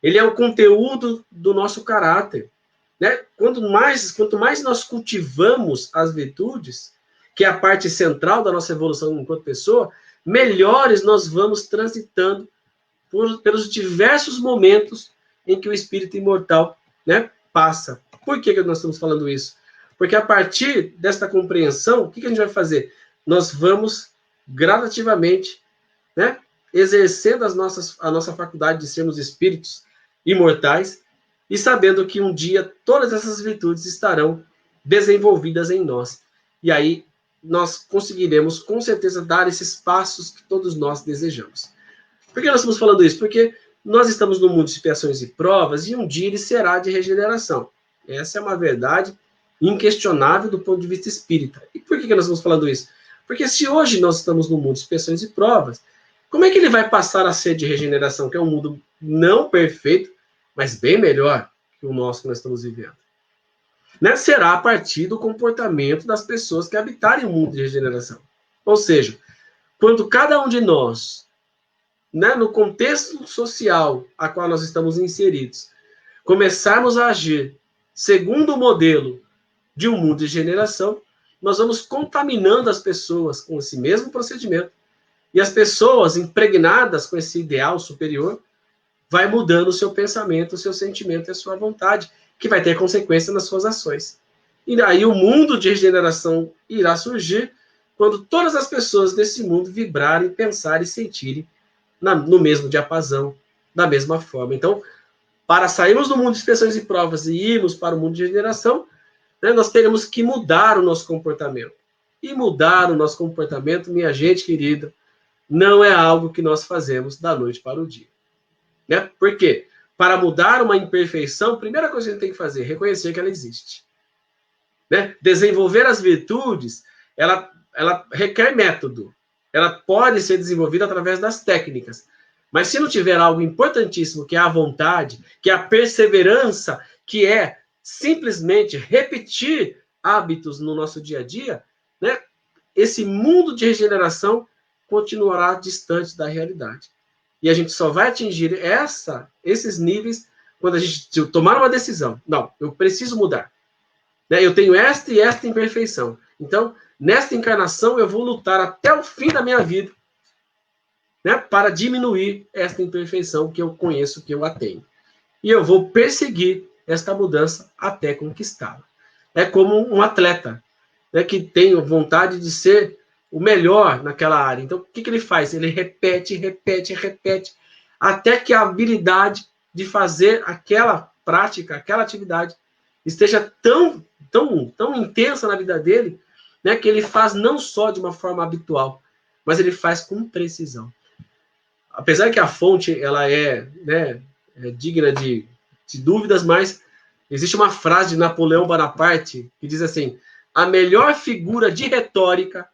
Ele é o conteúdo do nosso caráter. Né? Quanto mais nós cultivamos as virtudes, que é a parte central da nossa evolução enquanto pessoa, melhores nós vamos transitando pelos diversos momentos em que o espírito imortal, né, passa. Por que nós estamos falando isso? Porque a partir desta compreensão, o que a gente vai fazer? Nós vamos gradativamente, né, exercendo a nossa faculdade de sermos espíritos imortais e sabendo que um dia todas essas virtudes estarão desenvolvidas em nós. E aí nós conseguiremos, com certeza, dar esses passos que todos nós desejamos. Por que nós estamos falando isso? Porque nós estamos no mundo de expiações e provas e um dia ele será de regeneração. Essa é uma verdade inquestionável do ponto de vista espírita. E por que nós estamos falando isso? Porque se hoje nós estamos no mundo de expiações e provas, como é que ele vai passar a ser de regeneração, que é um mundo não perfeito, mas bem melhor que o nosso que nós estamos vivendo? Né? Será a partir do comportamento das pessoas que habitarem o mundo de regeneração. Ou seja, quando cada um de nós, né, no contexto social a qual nós estamos inseridos, começarmos a agir segundo o modelo de um mundo de regeneração, nós vamos contaminando as pessoas com esse mesmo procedimento, e as pessoas impregnadas com esse ideal superior vai mudando o seu pensamento, o seu sentimento e a sua vontade, que vai ter consequência nas suas ações. E aí o mundo de regeneração irá surgir quando todas as pessoas desse mundo vibrarem, pensarem e sentirem no mesmo diapasão, da mesma forma. Então, para sairmos do mundo de expiações e provas e irmos para o mundo de regeneração, né, nós teremos que mudar o nosso comportamento. E mudar o nosso comportamento, minha gente querida, não é algo que nós fazemos da noite para o dia. Né? Por quê? Para mudar uma imperfeição, a primeira coisa que a gente tem que fazer é reconhecer que ela existe. Né? Desenvolver as virtudes, ela requer método. Ela pode ser desenvolvida através das técnicas. Mas se não tiver algo importantíssimo, que é a vontade, que é a perseverança, que é simplesmente repetir hábitos no nosso dia a dia, né? Esse mundo de regeneração continuará distante da realidade. E a gente só vai atingir esses níveis quando a gente tomar uma decisão. Não, eu preciso mudar. Né? Eu tenho esta e esta imperfeição. Então, nesta encarnação, eu vou lutar até o fim da minha vida, né, para diminuir esta imperfeição que eu conheço, que eu a tenho. E eu vou perseguir esta mudança até conquistá-la. É como um atleta, né, que tem vontade de ser o melhor naquela área. Então, o que ele faz? Ele repete, até que a habilidade de fazer aquela prática, aquela atividade, esteja tão intensa na vida dele, né, que ele faz não só de uma forma habitual, mas ele faz com precisão. Apesar que a fonte ela é digna de dúvidas, mas existe uma frase de Napoleão Bonaparte que diz assim: a melhor figura de retórica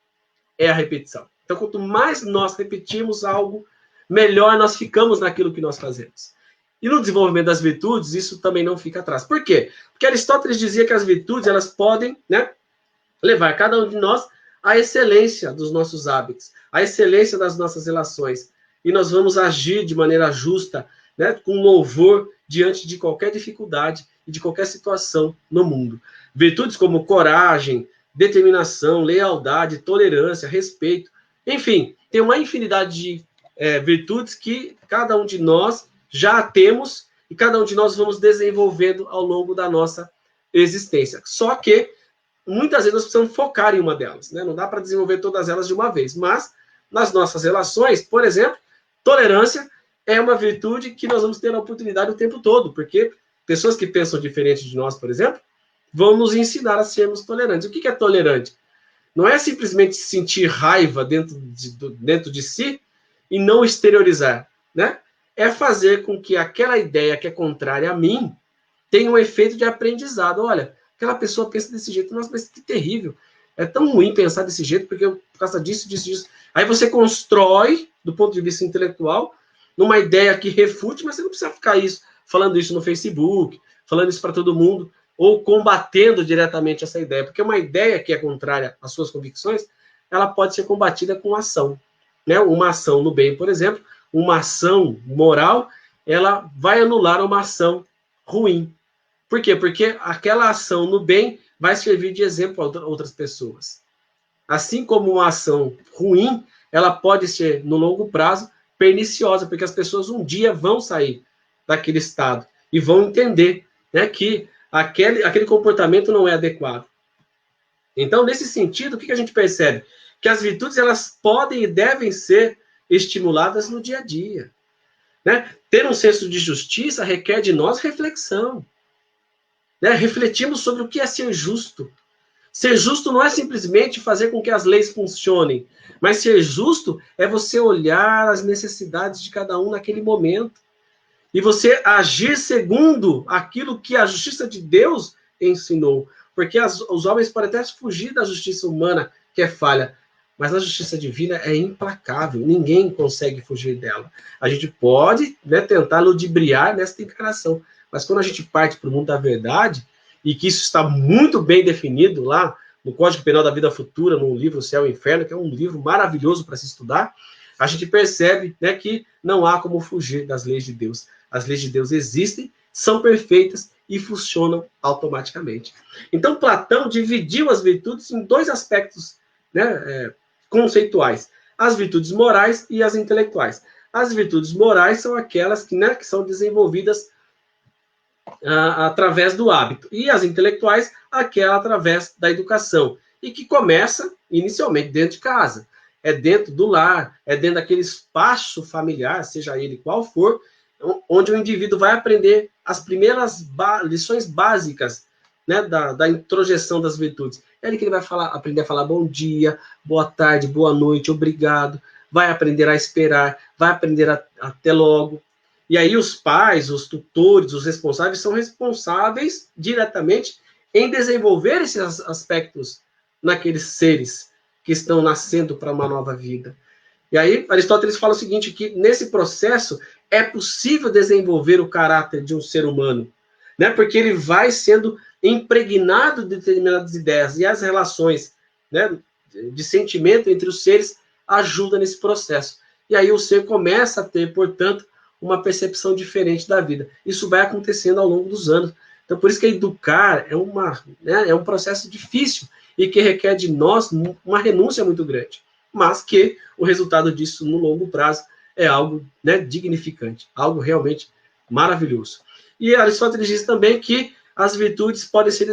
é a repetição. Então, quanto mais nós repetimos algo, melhor nós ficamos naquilo que nós fazemos. E no desenvolvimento das virtudes, isso também não fica atrás. Por quê? Porque Aristóteles dizia que as virtudes elas podem, né, levar cada um de nós à excelência dos nossos hábitos, à excelência das nossas relações. E nós vamos agir de maneira justa, né, com louvor diante de qualquer dificuldade e de qualquer situação no mundo. Virtudes como coragem, determinação, lealdade, tolerância, respeito, enfim, tem uma infinidade de virtudes que cada um de nós já temos e cada um de nós vamos desenvolvendo ao longo da nossa existência. Só que muitas vezes nós precisamos focar em uma delas, né? Não dá para desenvolver todas elas de uma vez, mas nas nossas relações, por exemplo, tolerância é uma virtude que nós vamos ter a oportunidade o tempo todo, porque pessoas que pensam diferente de nós, por exemplo, vão nos ensinar a sermos tolerantes. O que é tolerante? Não é simplesmente sentir raiva dentro de si e não exteriorizar, né? É fazer com que aquela ideia que é contrária a mim tenha um efeito de aprendizado. Olha, aquela pessoa pensa desse jeito, nossa, mas que terrível. É tão ruim pensar desse jeito, porque por causa disso. Aí você constrói, do ponto de vista intelectual, numa ideia que refute, mas você não precisa ficar falando isso no Facebook, falando isso para todo mundo. ou combatendo diretamente essa ideia, porque uma ideia que é contrária às suas convicções, ela pode ser combatida com ação, né? Uma ação no bem, por exemplo, uma ação moral, ela vai anular uma ação ruim. Por quê? Porque aquela ação no bem vai servir de exemplo a outras pessoas. Assim como uma ação ruim, ela pode ser, no longo prazo, perniciosa, porque as pessoas um dia vão sair daquele estado e vão entender, né, que aquele comportamento não é adequado. Então, nesse sentido, o que a gente percebe? Que as virtudes, elas podem e devem ser estimuladas no dia a dia. Né? Ter um senso de justiça requer de nós reflexão. Né? Refletimos sobre o que é ser justo. Ser justo não é simplesmente fazer com que as leis funcionem, mas ser justo é você olhar as necessidades de cada um naquele momento e você agir segundo aquilo que a justiça de Deus ensinou. Porque os homens podem até fugir da justiça humana, que é falha, mas a justiça divina é implacável, ninguém consegue fugir dela. A gente pode, né, tentar ludibriar nessa encarnação, mas quando a gente parte para o mundo da verdade, e que isso está muito bem definido lá no Código Penal da Vida Futura, no livro Céu e Inferno, que é um livro maravilhoso para se estudar, a gente percebe, né, que não há como fugir das leis de Deus. As leis de Deus existem, são perfeitas e funcionam automaticamente. Então, Platão dividiu as virtudes em dois aspectos, né, conceituais: as virtudes morais e as intelectuais. As virtudes morais são aquelas que, né, que são desenvolvidas através do hábito, e as intelectuais, aquela através da educação, e que começa inicialmente dentro de casa, é dentro do lar, é dentro daquele espaço familiar, seja ele qual for, onde o indivíduo vai aprender as primeiras lições básicas, né, da introjeção das virtudes. É ali que ele vai aprender a falar bom dia, boa tarde, boa noite, obrigado, vai aprender a esperar, vai aprender a até logo. E aí os pais, os tutores, os responsáveis são responsáveis diretamente em desenvolver esses aspectos naqueles seres que estão nascendo para uma nova vida. E aí Aristóteles fala o seguinte, que nesse processo é possível desenvolver o caráter de um ser humano, né? Porque ele vai sendo impregnado de determinadas ideias, e as relações, né, de sentimento entre os seres ajudam nesse processo. E aí o ser começa a ter, portanto, uma percepção diferente da vida. Isso vai acontecendo ao longo dos anos. Então, por isso que educar é um processo difícil e que requer de nós uma renúncia muito grande. Mas que o resultado disso, no longo prazo, é algo, né, dignificante, algo realmente maravilhoso. E Aristóteles diz também que as virtudes podem ser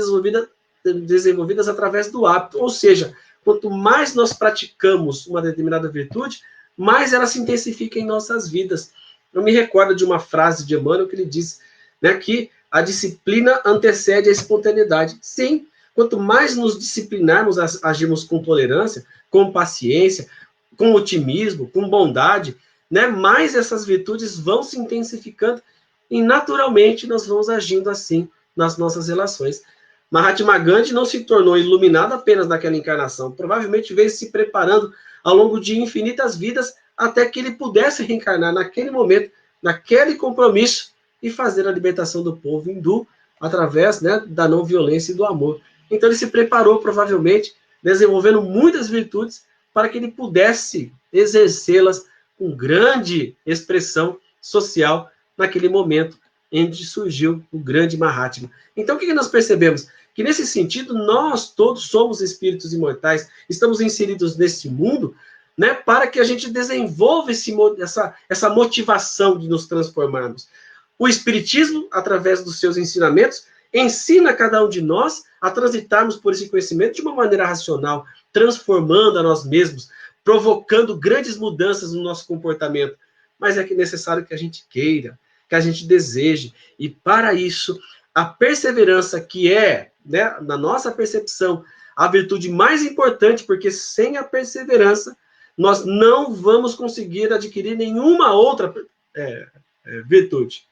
desenvolvidas através do hábito, ou seja, quanto mais nós praticamos uma determinada virtude, mais ela se intensifica em nossas vidas. Eu me recordo de uma frase de Emmanuel que ele diz, né, que a disciplina antecede a espontaneidade. Sim, quanto mais nos disciplinarmos, agirmos com tolerância, com paciência, com otimismo, com bondade, né, mais essas virtudes vão se intensificando e naturalmente nós vamos agindo assim nas nossas relações. Mahatma Gandhi não se tornou iluminado apenas naquela encarnação, provavelmente veio se preparando ao longo de infinitas vidas até que ele pudesse reencarnar naquele momento, naquele compromisso e fazer a libertação do povo hindu através, né, da não violência e do amor. Então ele se preparou provavelmente, desenvolvendo muitas virtudes para que ele pudesse exercê-las com grande expressão social naquele momento em que surgiu o grande Mahatma. Então o que nós percebemos? Que nesse sentido nós todos somos espíritos imortais, estamos inseridos nesse mundo, né, para que a gente desenvolva essa motivação de nos transformarmos. O Espiritismo, através dos seus ensinamentos, ensina cada um de nós a transitarmos por esse conhecimento de uma maneira racional, transformando a nós mesmos, provocando grandes mudanças no nosso comportamento. Mas é necessário que a gente queira, que a gente deseje. E para isso, a perseverança, que é, né, na nossa percepção, a virtude mais importante, porque sem a perseverança, nós não vamos conseguir adquirir nenhuma outra virtude.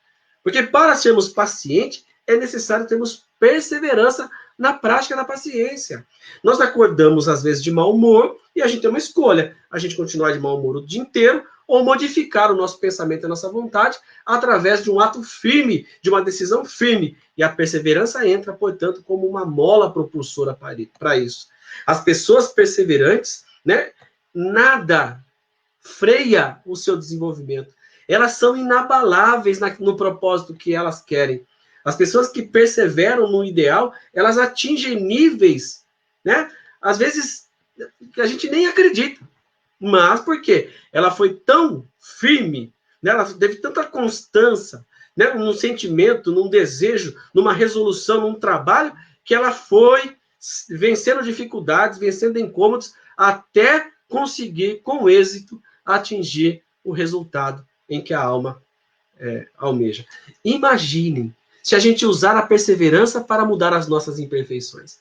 Porque para sermos pacientes, é necessário termos perseverança na prática da paciência. Nós acordamos, às vezes, de mau humor, e a gente tem uma escolha. A gente continuar de mau humor o dia inteiro, ou modificar o nosso pensamento e a nossa vontade através de um ato firme, de uma decisão firme. E a perseverança entra, portanto, como uma mola propulsora para isso. As pessoas perseverantes, né, nada freia o seu desenvolvimento. Elas são inabaláveis no propósito que elas querem. As pessoas que perseveram no ideal, elas atingem níveis, né? Às vezes, que a gente nem acredita. Mas por quê? Ela foi tão firme, né? Ela teve tanta constância, né? Num sentimento, num desejo, numa resolução, num trabalho, que ela foi vencendo dificuldades, vencendo incômodos, até conseguir, com êxito, atingir o resultado em que a alma almeja. Imaginem se a gente usar a perseverança para mudar as nossas imperfeições.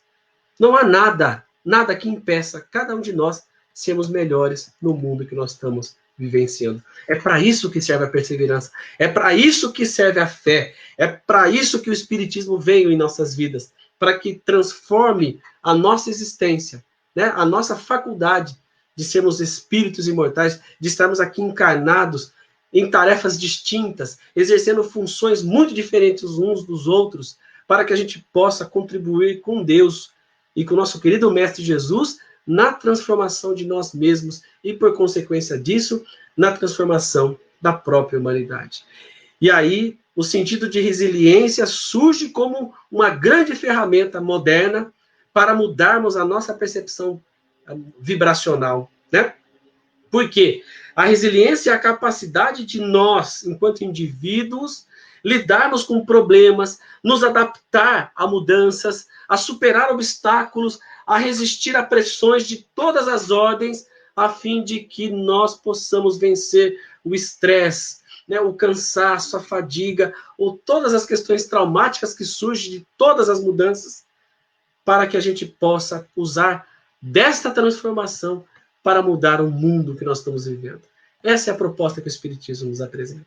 Não há nada que impeça cada um de nós sermos melhores no mundo que nós estamos vivenciando. É para isso que serve a perseverança. É para isso que serve a fé. É para isso que o Espiritismo veio em nossas vidas. Para que transforme a nossa existência, né? A nossa faculdade de sermos espíritos imortais, de estarmos aqui encarnados em tarefas distintas, exercendo funções muito diferentes uns dos outros, para que a gente possa contribuir com Deus e com o nosso querido Mestre Jesus na transformação de nós mesmos e, por consequência disso, na transformação da própria humanidade. E aí, o sentido de resiliência surge como uma grande ferramenta moderna para mudarmos a nossa percepção vibracional, né? Por quê? A resiliência é a capacidade de nós, enquanto indivíduos, lidarmos com problemas, nos adaptar a mudanças, a superar obstáculos, a resistir a pressões de todas as ordens, a fim de que nós possamos vencer o estresse, né, o cansaço, a fadiga, ou todas as questões traumáticas que surgem de todas as mudanças, para que a gente possa usar desta transformação para mudar o mundo que nós estamos vivendo. Essa é a proposta que o Espiritismo nos apresenta.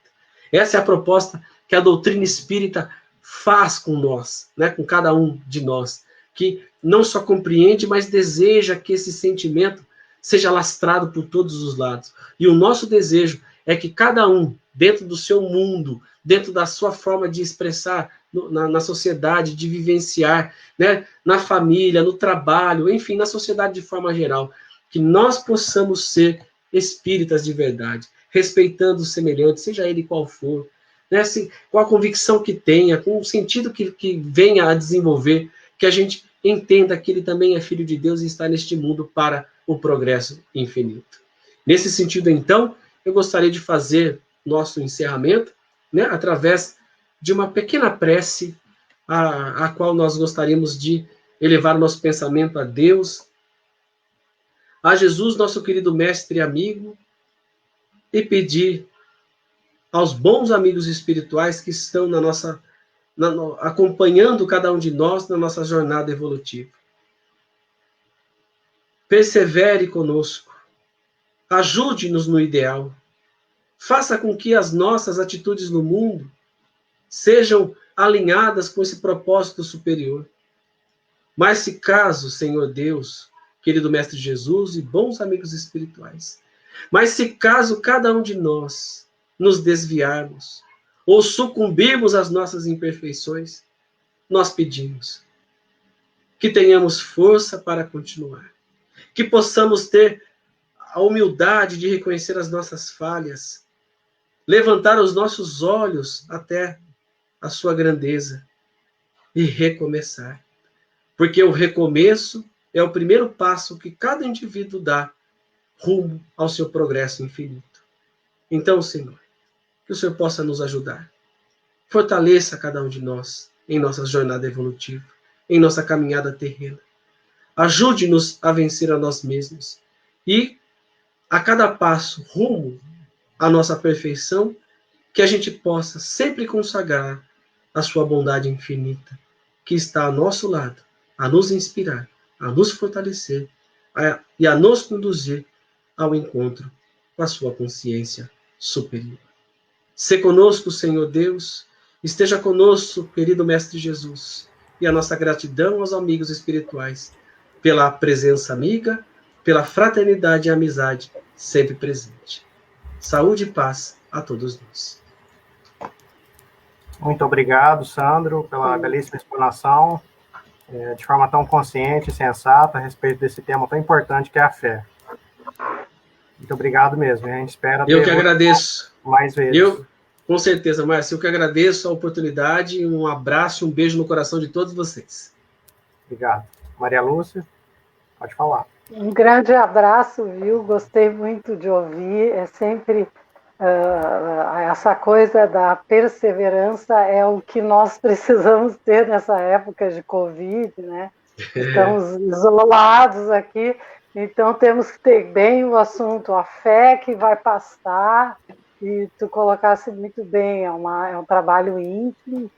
Essa é a proposta que a doutrina espírita faz com nós, né, com cada um de nós, que não só compreende, mas deseja que esse sentimento seja lastrado por todos os lados. E o nosso desejo é que cada um, dentro do seu mundo, dentro da sua forma de expressar na sociedade, de vivenciar, né, na família, no trabalho, enfim, na sociedade de forma geral, que nós possamos ser espíritas de verdade, respeitando o semelhante, seja ele qual for, né, com a convicção que tenha, com o sentido que venha a desenvolver, que a gente entenda que ele também é filho de Deus e está neste mundo para o progresso infinito. Nesse sentido, então, eu gostaria de fazer nosso encerramento, né, através de uma pequena prece, a qual nós gostaríamos de elevar o nosso pensamento a Deus, a Jesus, nosso querido mestre e amigo, e pedir aos bons amigos espirituais que estão acompanhando cada um de nós na nossa jornada evolutiva. Persevere conosco, ajude-nos no ideal, faça com que as nossas atitudes no mundo sejam alinhadas com esse propósito superior. Mas se caso, Senhor Deus, querido Mestre Jesus e bons amigos espirituais, mas se caso cada um de nós nos desviarmos ou sucumbirmos às nossas imperfeições, nós pedimos que tenhamos força para continuar, que possamos ter a humildade de reconhecer as nossas falhas, levantar os nossos olhos até a sua grandeza e recomeçar. Porque o recomeço é o primeiro passo que cada indivíduo dá rumo ao seu progresso infinito. Então, Senhor, que o Senhor possa nos ajudar. Fortaleça cada um de nós em nossa jornada evolutiva, em nossa caminhada terrena. Ajude-nos a vencer a nós mesmos e, a cada passo rumo à nossa perfeição, que a gente possa sempre consagrar a sua bondade infinita, que está ao nosso lado, a nos inspirar, a nos fortalecer e a nos conduzir ao encontro com a sua consciência superior. Se conosco, Senhor Deus, esteja conosco, querido Mestre Jesus, e a nossa gratidão aos amigos espirituais pela presença amiga, pela fraternidade e amizade sempre presente. Saúde e paz a todos nós. Muito obrigado, Sandro, pela belíssima explanação, de forma tão consciente e sensata a respeito desse tema tão importante que é a fé. Muito obrigado mesmo. A gente espera Eu que agradeço. Mais vezes. Com certeza, Márcio. Eu que agradeço a oportunidade. Um abraço e um beijo no coração de todos vocês. Obrigado. Maria Lúcia, pode falar. Um grande abraço, viu? Gostei muito de ouvir. É sempre essa coisa da perseverança é o que nós precisamos ter nessa época de Covid, né? Estamos isolados aqui, então temos que ter bem o assunto, a fé que vai passar, e tu colocasse muito bem, é um trabalho íntimo,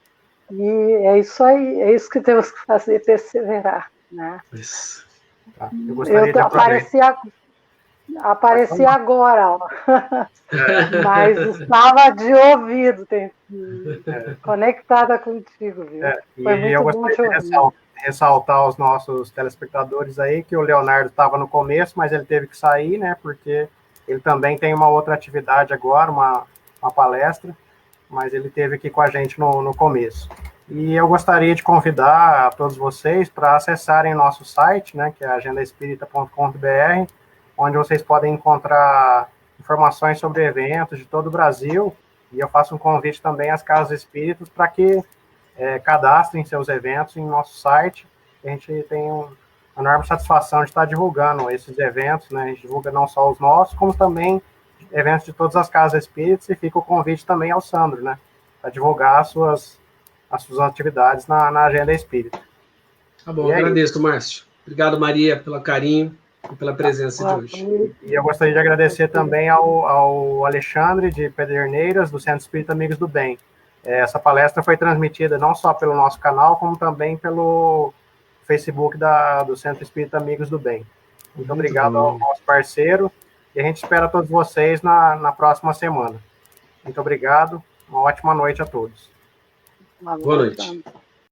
e é isso aí, é isso que temos que fazer, perseverar, né? Isso. Tá. Eu gostaria de apareci agora, ó. Mas estava de ouvido, conectada contigo, viu? Foi muito eu bom gostaria te de ressaltar aos nossos telespectadores aí que o Leonardo estava no começo, mas ele teve que sair, né? Porque ele também tem uma outra atividade agora, uma palestra, mas ele teve aqui com a gente no começo. E eu gostaria de convidar a todos vocês para acessarem nosso site, né, que é agendaespírita.com.br, onde vocês podem encontrar informações sobre eventos de todo o Brasil, e eu faço um convite também às casas espíritas para que cadastrem seus eventos em nosso site. A gente tem uma enorme satisfação de estar divulgando esses eventos, né? A gente divulga não só os nossos, como também eventos de todas as casas espíritas, e fica o convite também ao Sandro, né, para divulgar as suas atividades na agenda espírita. Tá bom, agradeço, Márcio. Obrigado, Maria, pelo carinho e pela presença de hoje. E eu gostaria de agradecer também ao Alexandre de Pederneiras, do Centro Espírita Amigos do Bem. Essa palestra foi transmitida não só pelo nosso canal, como também pelo Facebook do Centro Espírita Amigos do Bem. Muito obrigado ao nosso parceiro, e a gente espera todos vocês na próxima semana. Muito obrigado, uma ótima noite a todos. Boa noite.